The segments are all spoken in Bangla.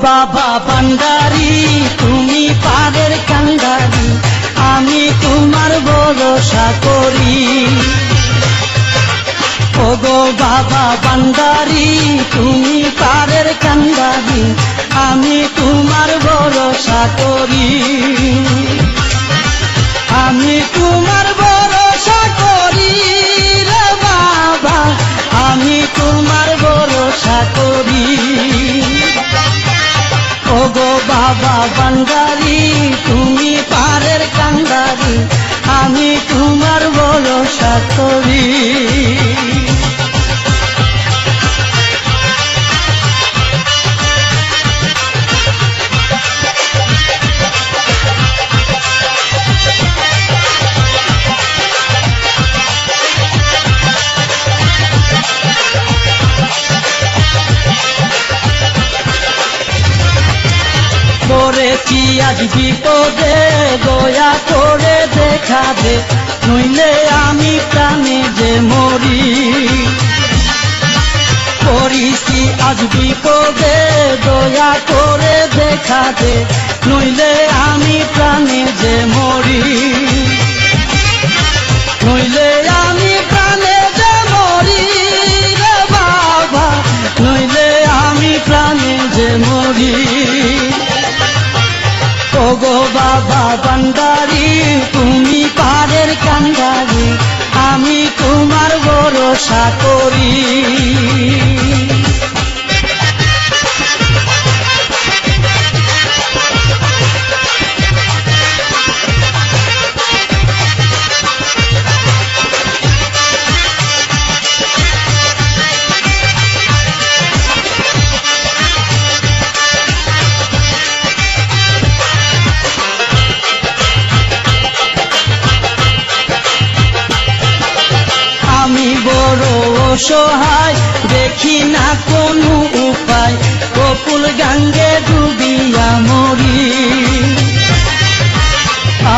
বাবা ভান্ডারি তুমি পারের কান্ডারি, আমি তোমার ভরসা করি। ওগো বাবা ভান্ডারি তুমি পারের কান্ডারি, আমি তোমার ভরসা করি। আমি তোমার ভরসা করি রে বাবা, আমি তোমার ভরসা করি। ওগো বাবা ভান্ডারি তুমি পারের কান্ডারি, আমি তোমার ভরসা করি। পড়েছি আজ বিপদে, দয়া করে দেখা দে, নইলে আমি প্রাণে যে মরি। পড়েছি আজ বিপদে, দয়া করে দেখা দে, নইলে আমি প্রাণে যে মরি। নইলে আমি প্রাণে যে মরি রে বাবা, নইলে আমি প্রাণে যে মরি। ওগো বাবা ভান্ডারি তুমি পারের কান্ডারি, আমি তোমার ভরসা করি। আমি বড় অসহায়, দেখি না কোনো উপায়, গোকুল গঙ্গে ডুবিয়া মরি।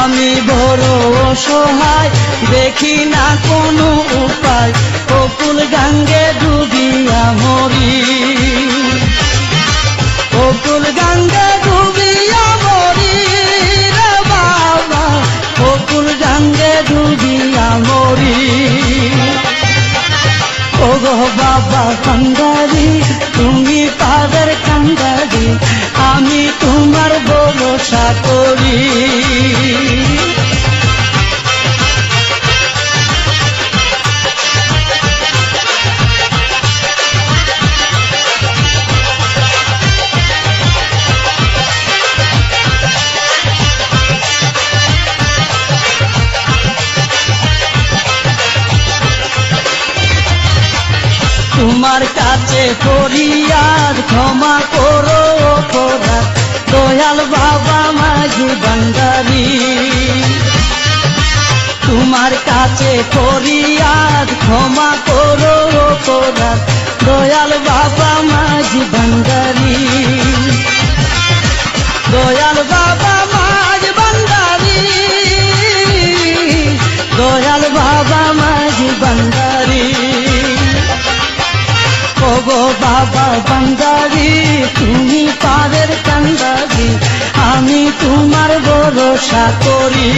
আমি বড় অসহায়, দেখি না কোনো উপায়, গোকুল গঙ্গে ডুবিয়া মরি। গোকুল গঙ্গে ডুবিয়া মরি রে বাবা, গোকুল গঙ্গে ডুবিয়া মরি। ওগো বাবা ভান্ডারি তুমি পারের কান্ডারি, আমি তোমার ভরসা করি। তোমার কাছে ফরিয়াদ, ক্ষমা করো অপরাধ, দয়াল বাবা মাঝি ভান্ডারি। তোমার কাছে ফরিয়াদ, ক্ষমা করো অপরাধ, দয়াল বাবা মাঝি ভান্ডারি। দয়াল বাবা মাঝি ভান্ডারি, দয়াল বাবা মাঝি ভান্ডারি। ওগো বাবা ভান্ডারি তুমি পারের কান্ডারি, আমি তোমার ভরসা করি।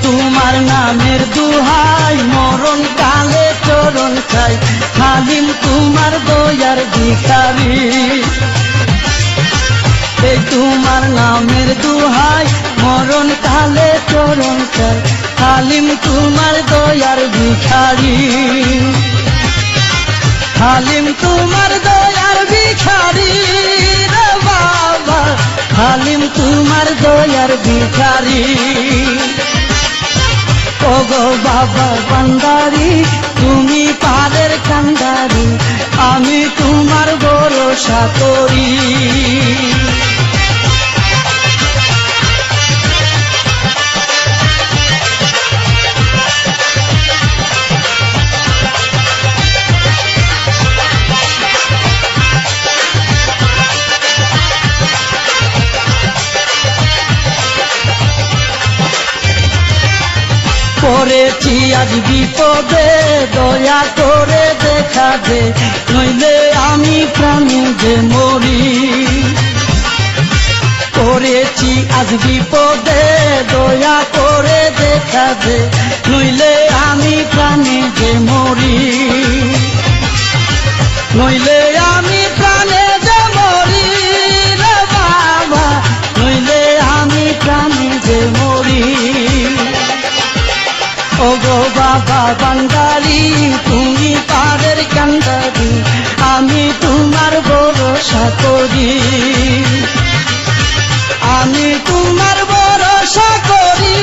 তোমার নামের দুহাই, মরণ কালে চরণ চাই, হালিম তোমার দয়ার ভিখারি। তোমার নামের দুহাই, মরণ কালে চরণ চাই, হালিম তোমার দয়ার ভিখারি। হালিম তোমার দয়ার ভিখারি রে বাবা, হালিম তোমার দয়ার ভিখারি। ওগো বাবা ভান্ডারি তুমি পারের কান্ডারি, আমি তোমার ভরসা করি। পড়েছি আজ বিপদে, দয়া করে দেখা দে, নইলে আমি প্রাণে যে মরি। পড়েছি আজ বিপদে, দয়া করে দেখা দে, নইলে আমি প্রাণে যে মরি। নইলে আমি প্রাণে যে মরি রে বাবা, নইলে আমি প্রাণে যে মরি। ওগো বাবা বান্দারি, তুমি পারের কান্দারি, আমি তোমার ভরসা করি। আমি তোমার ভরসা করি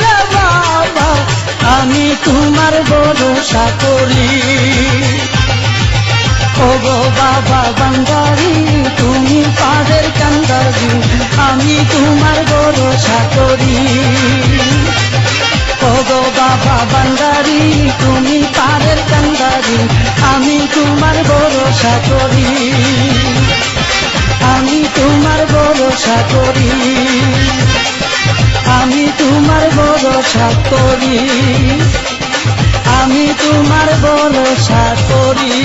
রে বাবা, আমি তোমার ভরসা করি। ওগো বাবা বান্দারি, তুমি পারের কান্দারি, আমি তোমার ভরসা করি। ওগো বাবা বান্দারি, তুমি পারের কান্দারি, আমি তোমার ভরসা করি। আমি তোমার ভরসা করি, আমি তোমার ভরসা করি, আমি তোমার ভরসা করি।